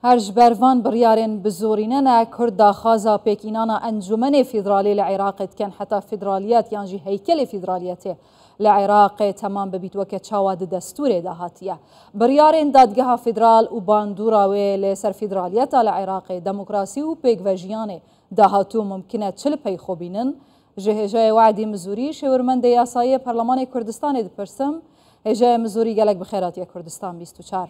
هرج بروان بريارن بزوريننا كردا خازا بيكينانا انجمن فيدرالي لعراق كان حتى فيدراليات يانجي هيكل فيدراليته لعراق تمام ببيت وكت شاواد دستور دهاتيه بريارن دادگاه فيدرال وباندورا لسر فيدراليات لعراق ديمقراسي وبيكفاجيان دهاتو ممكنه چل پي خوبينن جهجای وعدي مزوري شورمند ياساي برلمان كردستان دپرسم هجای مزوري گلک بخيرات كردستان 24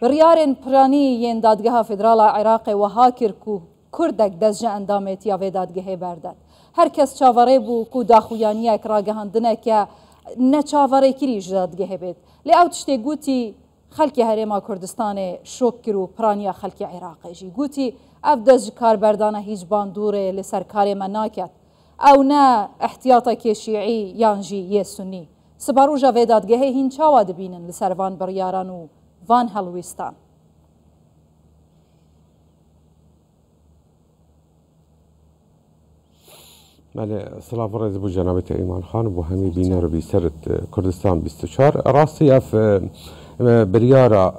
بريارن پرانی ین دادگاه فدرال عراق و هاکرکو کردک دزج اندامت یا دادگاه برداد هر کس چاوره بو کو داخویانی اکراگهاندنه که نه چاوره کریج دادگاه بید لی اوتشتی گوتی خلک هرما کردستان شوک کرو پرانیا خلک عراق جی گوتی اف دزج کاربردانه هیچ باندوره لسرکار مناکت او نه احتیاطه که شیعی یانجی یه سنی سباروجا و دادگاه هین چاواد بینن لسروان بریارانو وان هلویستان بله سلام عرض بو جناب ایمان خان بو همی بینه رو بی سرت کردستان 24 راستی اف بریارا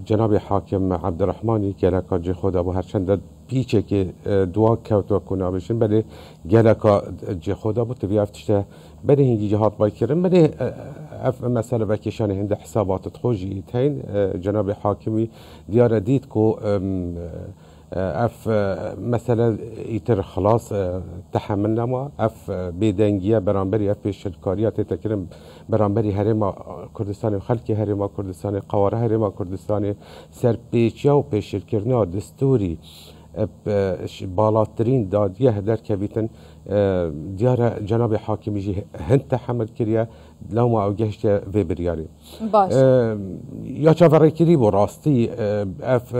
جناب حاکم عبدالرحمانی گلکا جه خدا بو هرچند پیچه که دوا کوتوا کنه بشن بله گلکا جه خدا بو تبی افتشته بله هنگی جهات بای کرن بله اف مسئله بکشان هنده حسابات تخوجی تین جناب حاکمی دیاره دید که اف مثلا ایتر خلاص تحملنا ما اف بيدنگيه برانبري اف شرکاریات تکرم برانبري هرما کردستان خلق هرما کردستان قواره هرما کردستان سر پیچیا و پیشرکرنا دستوری بالاترین دادیه در کبیتن دیار جناب حاکمی جی هند تحمل کریا لو ما اوجهش في برياري یا چاوره کری بو راستی اف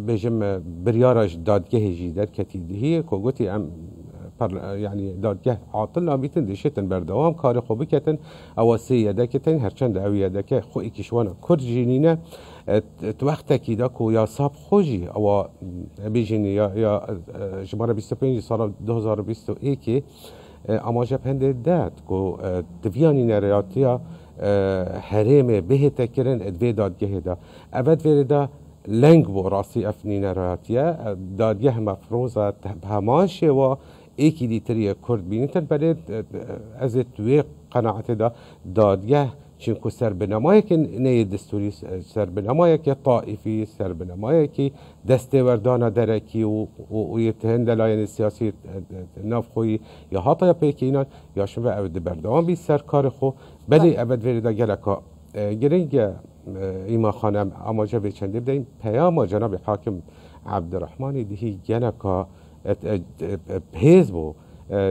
بجم بریارش دادگه جی در کتیدهی که گوتی ام يعني دادگه عاطل نابیتن دیشتن بردوام کار خوبی کتن اواسی یده کتن هرچند او یده که خوی کشوانا کرد جینینه وقت کیدا کو یا صاحب خوشی او بیجین یا شماره 25 سال 2021 اما جب هنده داد کو دویانی نریاتیا حریم به تکرن ادوی دادگه دا اود ویردا لنگ بو راسی افنی نریاتیا دادگه مفروضه هماشه و ایکی دیتری کرد بینیتن بله از توی قناعت دا دادگه چونکو سربنامایی که نه دستوری سربنامایی که طائفی سربنامایی که دستوردان درکی و یتهند لاین سیاسی نافخوی یا حتی یا پیکینان یا شما اود بردوام بی سرکار خو بلی ابد ویردا گلکا گرنگ ایما خانم اماجه به چنده بدهیم پیام جناب حاکم عبدالرحمانی دیهی گلکا پیز بو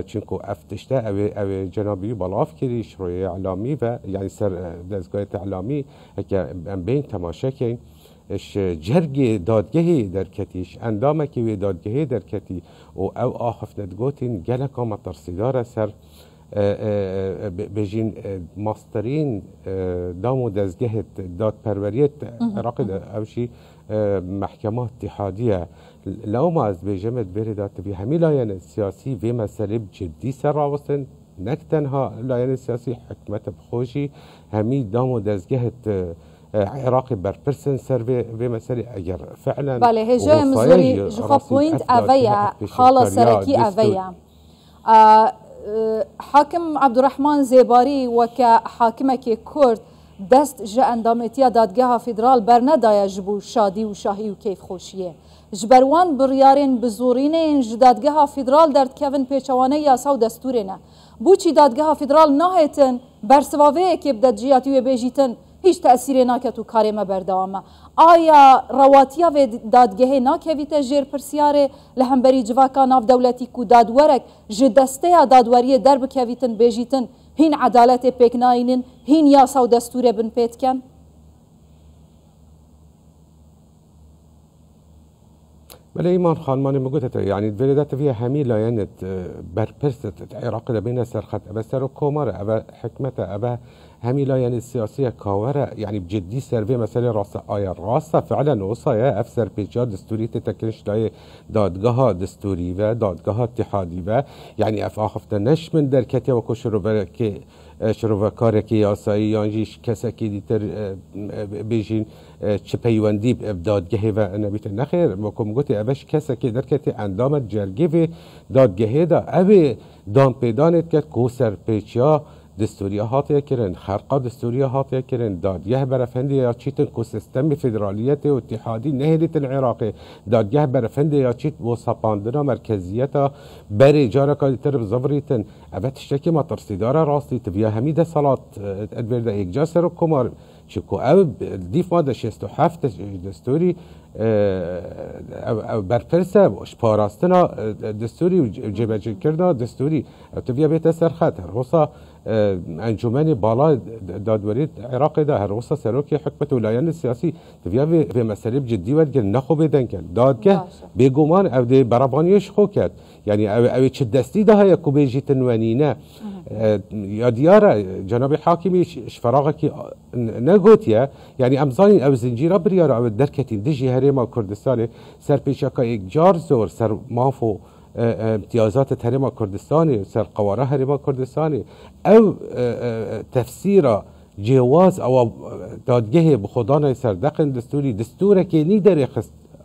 چونکو افتشته او جنابی بالاف کری شروع اعلامی و یعنی سر دستگاه اعلامی که بین تماشا کن جرگ دادگاهی در کتیش اندامه که دادگاهی در کتی و او آخف ندگوتین گلک آمد ترسیدار سر بجین ماسترین دام و دستگاه داد پروریت عراق اوشی محکمه اتحادیه لو ما از بجمد بردات بی همی لاین سیاسی و مسئله جدی سر راوستن نک تنها لاین سیاسی حکمت بخوشی همی دام و دستگاه عراق برپرسن سر و مسئله اگر فعلا بله هجای مزوری جخوا پوینت اویا خالا سرکی اویا حاکم عبدالرحمن زیباری وک حاکمه که کرد دست جا اندامتیا دادگاه فدرال برندای جبو شادی و شاهی و کیف خوشیه جبروان بریارین بزورین دادگاه فدرال در کون پیچوانه یاسا و دستورینه بوچی دادگاه فدرال نهایتن برسواوه که بدد جیاتی و بیجیتن هیچ تأثیر ناکت و کاری ما بردوامه آیا رواتیا و دادگاه ناکویت جیر پرسیاره لهمبری جواکا ناف دولتی کو دادورک جدسته دادوری درب کویتن بیجیتن هین عدالت پیکناینن هین یاسا و دستور بن پیتکن بله ایمان خانمانی مگوتت یعنی ولدت فيها همي لاینت برپرست عراق لبین سرخط ابا سر و کوماره ابا حکمت ابا همي لاین السياسية كاورة يعني بجدي سرفي مسألة راسة آية راسة فعلا وصايا أفسر بيجار دستوري تتكلش لاي دادگاه دستوري و دادگاه اتحادي و يعني أف آخفت نش من در كتيا وكشر بركي شروفکارکی یاسایی یانجیش کسکی دیتر بیجین چه پیوندی دادگه و نبیت نخیر مکم گوتی اوش کسکی در کتی اندامت جرگی و دادگه دا اوی دام پیدانت کرد که سرپیچیا دستوریا هاتیا کرن خرقا دستوریا هاتیا کرن دادگه برافندی یا چیتن کو سیستم فدرالیت و اتحادی نهلیت العراقی دادگه برافندی یا چیت و سپاندنا مرکزیتا بری جارا کادیتر بزوریتن اوه تشتکی ما ترسیدارا راستی تبیا همید سالات ادبر دا یک جا سر کمار چکو او دیف ماده 67 دستوری او برپرسه شپاراستنا دستوری و جبجه کرده دستوری تبیا بیت سرخط روسا انجمن بالا دادوری عراق ده هر وسط سروکی حکمت ولایان السیاسی تبیا به مسئله جدی ورگل نخو بدن کرد دادگه بگمان او ده برابانیش خو کرد یعنی او چه دستی ده های کو بیجی تنوانینه یا دیاره جناب حاکمی فراغه کی نگوتیه یعنی امزانی او زنجیره بریاره او درکتین دجی هرما کردستان سرپیچاکا یک جار زور سر مافو امتیازات هرما کردستانی سر قواره هرما کردستانی او تفسیر جواز او دادگه بخودان سر دقن دستوری دستوره که نی در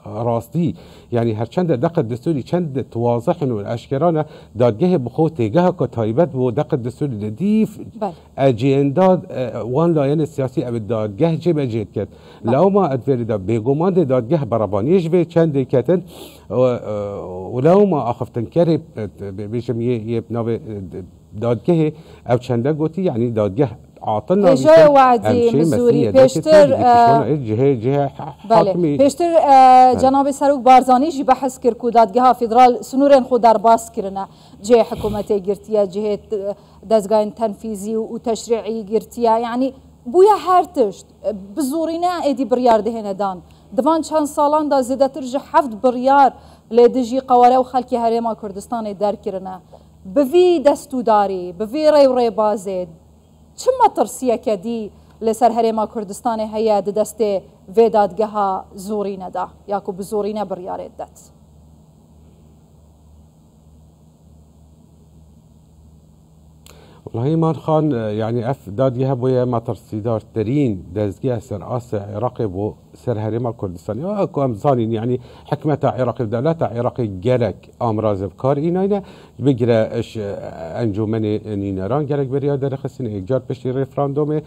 راستی یعنی هرچند دقت دستوری چند واضح و اشکرانه دادگه بخود تیگه که تایبت و دقت دستوری دیف اجندا وان لاین سیاسی او دادگه جب اجید کرد لو ما ادوری بگمان دادگه برابانیش به چند کتن ولو ما اخفتن کری بیشم یه نوع دادگه او چنده گوتی یعنی دادگه عاطلنا هجای وعدی مزوری پیشتر بله پیشتر جناب سروک بارزانی جی بحث کرد که دادگاه فدرال سنورن خود در باز کرنه جه حکومت گرتیه جه دزگاه تنفیزی و تشریعی گرتیه یعنی بویا هر تشت بزورینه ایدی بریار دهنه دان دوان چند سالان دا زیده ترجه 7 بریار لیدجی قواره و خلکی هرما کردستان در کرنه بوی دستوداری بوی ری بازید چما ترسیه کدی لسر هرما کردستان هیا دست و دادگاه زورینه دا یا کو بزورینه بریاره داد والله ایمان خان يعني اف دادگه بویا ما ترسیدار ترین دزگه سر آس عراقی بو سر هرما کردستان یا اكو امزانين يعني حكمة عراقي دولت عراقي جلك امراض بكار ایناینا بگیره اش انجمن نینران جلك بريار در خسين اجار بشي ريفراندوم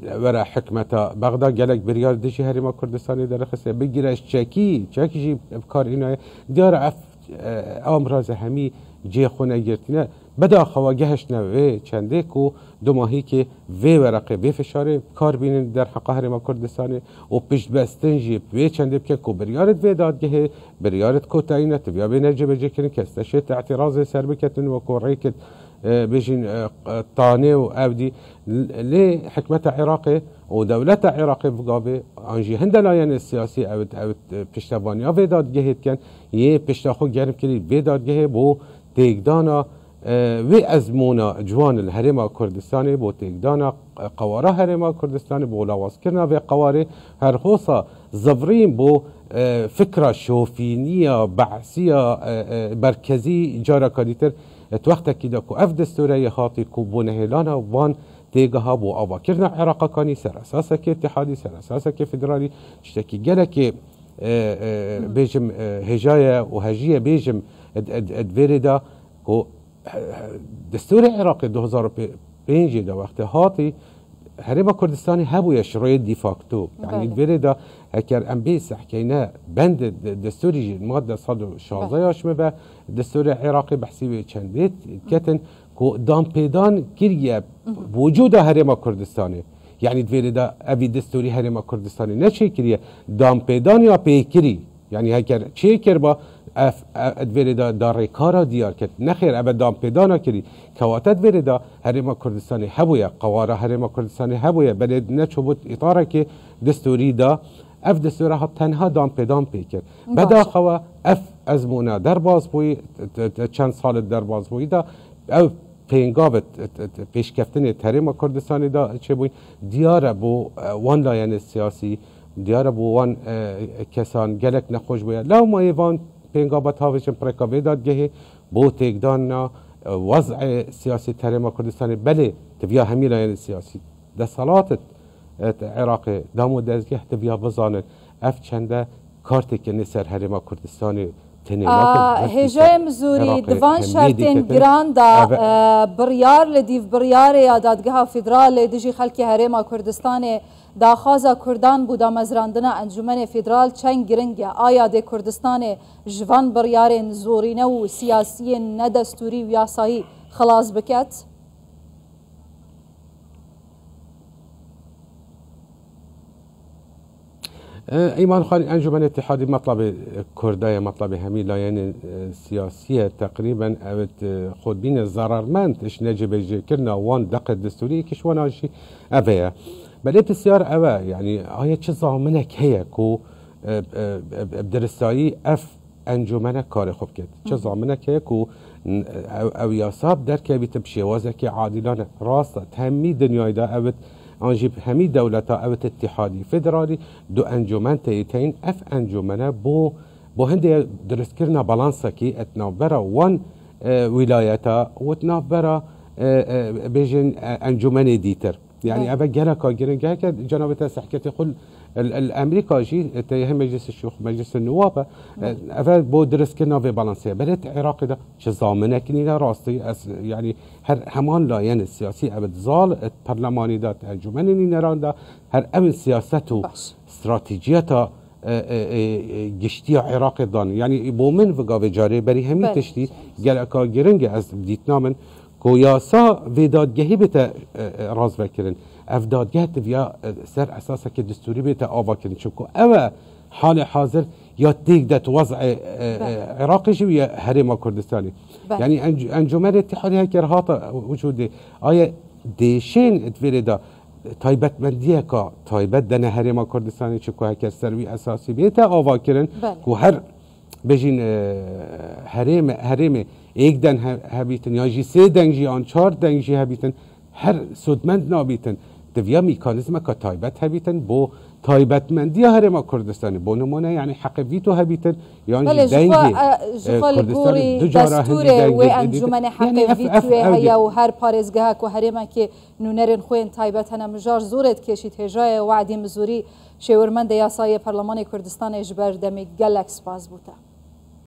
ورا حكمة بغداد جلك بريار دشي هرما کردستان در خسين بگیره چکی جی بكار اینای دار اف امراض همی جی خونه گرتینه بدا خواگهش نوه چنده کو دو ماهی که وی ورقه وی فشاره کار بینن در حق هرما کردستان و پشت بستن جی وی چنده بکن کو بریارت وی دادگه بریارت کو تاینت بیا بین جبه جکرین کستشت اعتراض سر بکتن و کو ریکت بيجين طاني وابدي لحكمة عراقي ودولة عراقي بقابي انجي هندلاين السياسي او بشتبانيا في دادگه كان يه بشتاخو جانب كلي في دادگه بو تيقدانا وی ازمونا جوان الهرما کردستانی بو تیگدانا قواره هرما کردستانی بو لواز کرنا و قواره هر خوصا زفرین بو فکر شوفینیا بعثیا مرکزی جارا کدیتر توقت کیدا کو اف دستوره خاطی کو بو نهلانا وان تیگه ها بو آبا کرنا عراق کانی سر اساس که اتحادی سر اساس که فدرالی چتکی گله که بیجم هجایه و هجیه بیجم ادویردا کو دستور عراقی 2005 دا وقت هاتی هرما کردستانی هبوی شروع دیفاکتو یعنی بره دا هکر ام بیس حکینا بند دستوری ماده 116 یاشمه به دستور عراقی بحثی چندیت کتن که دام پیدان کریه وجود هرما کردستانی یعنی بره دا اوی دستوری هرما کردستانی نه چه کریه دام پیدان یا پیکری یعنی هکر چه کر با ادویره دا ریکارا دیار کت نخیر ابد دام پیدا نکری کوات ادویره دا هرما کردستانی هبویا قواره هرما کردستانی هبویا بلد نچو بود اطاره که دستوری دا اف دستوره ها تنها دام پیدا پیکر بدا خوا اف ازمونا در باز بوی چند سال در باز بوی دا او پینگابت پیشکفتن هرما کردستانی دا چه بوی دیاره بو وان لاین سیاسی دیاره بو وان کسان گلک نخوش بوید لو ما ایوان پینگابت هاویشن پرکاوی دادگه بو تیگدان وضع سیاسی هرێما کوردستانی بله تبیا هەمی لایەنی سیاسی دەسەڵاتت عێراقی دام و دەستگەه تبیا بزانن ئەف چەندە کارتێکی سەر هەرێما کوردستانی هێژەیە مزوری دیوان شەرتێن گراندا بڕیار لە دیڤ بڕیارێ یا دادگەها فیدرال لێ دژی خەڵکی هەرێما کوردستانê daxwaza Kurdan bû damezrandina encûmenê federal çend giring e aya dê Kurdistanê ji van biryarên zorîne û siyasiyên nedestûrî û yasayî xilas biket? ایمان خانی انجمن اتحادی مطلب کردای مطلب همی لاین سیاسیه تقریبا اوت خودبین ضررمند اش نجیب کرنا وان دق دستوری کش واناشی اوه بله بسیار اوه یعنی آیا چه زامنه که کو بدرستایی اف انجمن کار خوب کرد چه زامنه که کو او یاساب در که بیت بشیوازه که عادلانه راست همی دنیای دا اوت آنجیب همی دولتا اوت اتحادی فدرالی دو انجمن تیتین اف انجمنه بو هنده درست کرنا بالانسا کی اتنابرا وان ولایتا و اتنابرا بیجن انجمن دیتر يعني أبا جلكا جرنجا جناب تسحكت يقول الأمريكا جي تيهم مجلس الشيوخ مجلس النواب أبا بو درس كنا في بالانسية بلد عراقي ده شزامنة كنينا راستي يعني هر همان لاين السياسي أبد زال البرلماني ده انجمن نيران ده هر أمن سياسته استراتيجيته گشتی عراق دان يعني بومن وقا جاري بري همي تشتي جلكا جرنجا از بديتنا من کویاسا و دادگاهی بتا راز بکرن اف دادگاه تبیا سر اساسا که دستوری بتا آوا کرن چونکو اوه حال حاضر یا تیک دت وضع عراقی جو یا هرما کردستانی یعنی انجمن اتحادی ها که رهاتا وجوده آیا دیشین اتویره دا تایبت مندیه که تایبت دنه هرما کردستانی چونکو هکر سروی اساسی بتا آوا کرن که هر بجین حریم یک دن هبیتن یا جی سه دنجی آن چهار دنجی هبیتن هر سودمند نابیتن دویا میکانیزم که تایبت هبیتن بو تایبتمندی هرما کردستانی بو نمونه یعنی حق ویتو هبیتن یعنی دنجی کردستان دستوره و انجمن حق ویتو هیا و هر پارێزگەها و هەرێما که نونەرên خوێن تایبەت هەنە مژار زۆرت کێشیت هێژایە وعدی مزوری شێورمەندە یاسای پەرلەمانی کوردستانی ji ber demê gelek spas bûte.